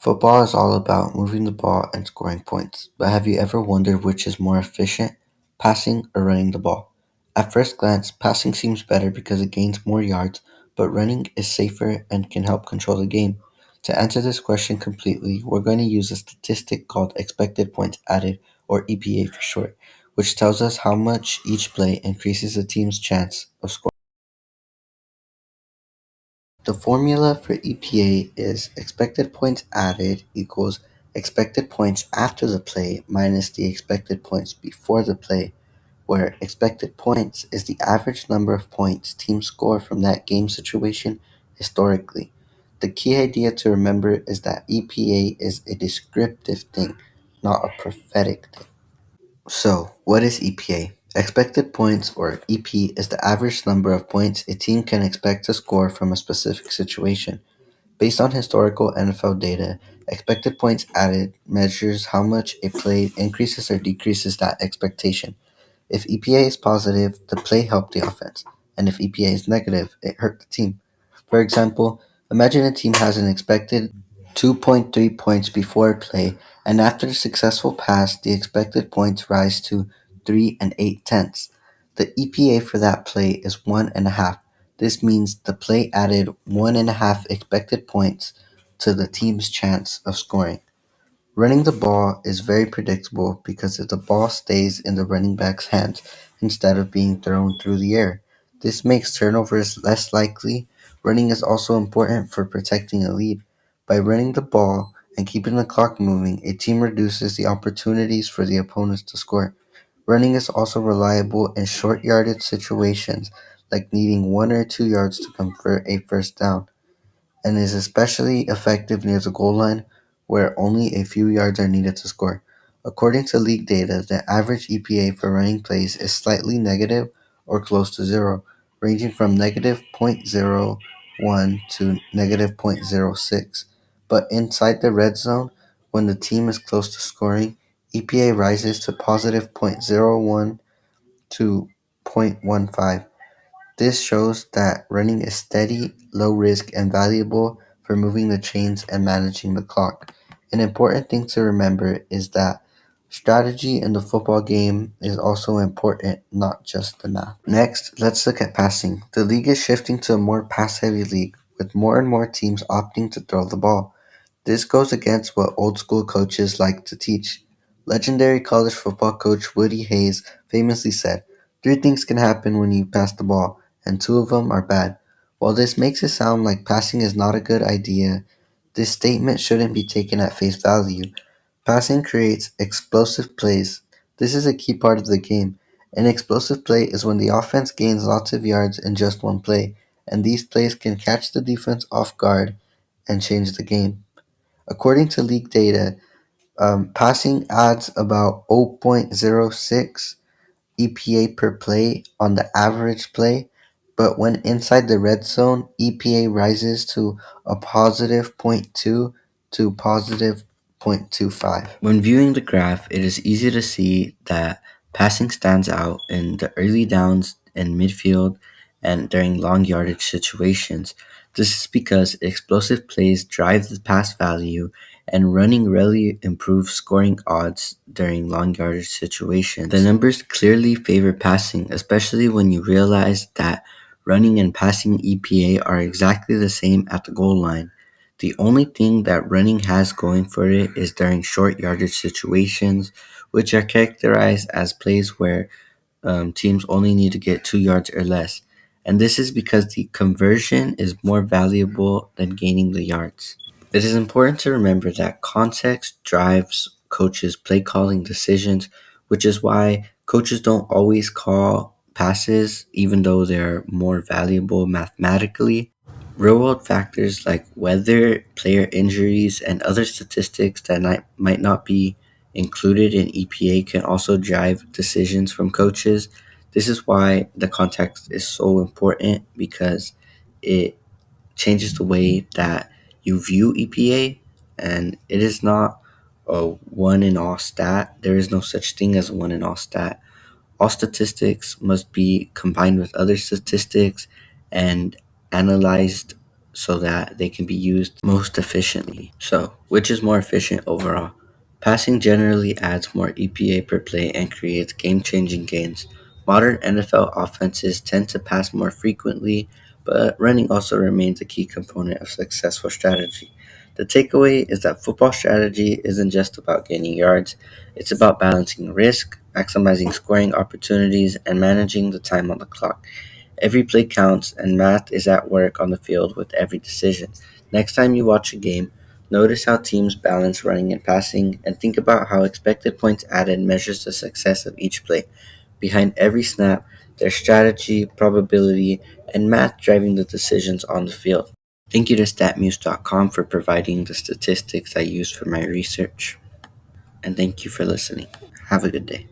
Football is all about moving the ball and scoring points, but have you ever wondered which is more efficient, passing or running the ball? At first glance, passing seems better because it gains more yards, but running is safer and can help control the game. To answer this question completely, we're going to use a statistic called expected points added, or EPA for short, which tells us how much each play increases a team's chance of scoring. The formula for EPA is expected points added equals expected points after the play minus the expected points before the play, where expected points is the average number of points teams score from that game situation historically. The key idea to remember is that EPA is a descriptive thing, not a prophetic thing. So, what is EPA? Expected points, or EP, is the average number of points a team can expect to score from a specific situation. Based on historical NFL data, expected points added measures how much a play increases or decreases that expectation. If EPA is positive, the play helped the offense, and if EPA is negative, it hurt the team. For example, imagine a team has an expected 2.3 points before a play, and after a successful pass, the expected points rise to 3 and 8 tenths. The EPA for that play is 1.5. This means the play added 1.5 expected points to the team's chance of scoring. Running the ball is very predictable because if the ball stays in the running back's hands instead of being thrown through the air, this makes turnovers less likely. Running is also important for protecting a lead. By running the ball and keeping the clock moving, a team reduces the opportunities for the opponents to score. Running is also reliable in short yardage situations, like needing 1 or 2 yards to convert a first down, and is especially effective near the goal line, where only a few yards are needed to score. According to league data, the average EPA for running plays is slightly negative or close to zero, ranging from negative zero point zero 0.01 to negative zero point zero 0.06. But inside the red zone, when the team is close to scoring, EPA rises to positive zero point zero 0.01 to zero point 0.15. This shows that running is steady, low risk, and valuable for moving the chains and managing the clock. An important thing to remember is that strategy in the football game is also important, not just the math. Next, let's look at passing. The league is shifting to a more pass heavy league, with more and more teams opting to throw the ball. This goes against what old school coaches like to teach. Legendary college football coach Woody Hayes famously said, "Three things can happen when you pass the ball, and two of them are bad." While this makes it sound like passing is not a good idea, this statement shouldn't be taken at face value. Passing creates explosive plays. This is a key part of the game. An explosive play is when the offense gains lots of yards in just one play, and these plays can catch the defense off guard and change the game. According to league data, passing adds about 0.06 EPA per play on the average play, but when inside the red zone, EPA rises to a positive zero point 0.2 to positive zero point 0.25. When viewing the graph, it is easy to see that passing stands out in the early downs in midfield and during long yardage situations. This is because explosive plays drive the pass value and running really improves scoring odds during long yardage situations. The numbers clearly favor passing, especially when you realize that running and passing EPA are exactly the same at the goal line. The only thing that running has going for it is during short yardage situations, which are characterized as plays where teams only need to get 2 yards or less. And this is because the conversion is more valuable than gaining the yards. It is important to remember that context drives coaches' play calling decisions, which is why coaches don't always call passes even though they're more valuable mathematically. Real world factors like weather, player injuries, and other statistics that might not be included in EPA can also drive decisions from coaches. This is why the context is so important because it changes the way that you view EPA, and it is not a one in all stat. There is no such thing as a one in all stat. All statistics must be combined with other statistics and analyzed so that they can be used most efficiently. So, which is more efficient overall? Passing generally adds more EPA per play and creates game changing gains. Modern NFL offenses tend to pass more frequently, but running also remains a key component of successful strategy. The takeaway is that football strategy isn't just about gaining yards, it's about balancing risk, maximizing scoring opportunities, and managing the time on the clock. Every play counts, and math is at work on the field with every decision. Next time you watch a game, notice how teams balance running and passing, and think about how expected points added measures the success of each play. Behind every snap, there's strategy, probability, and math driving the decisions on the field. Thank you to StatMuse.com for providing the statistics I used for my research, and thank you for listening. Have a good day.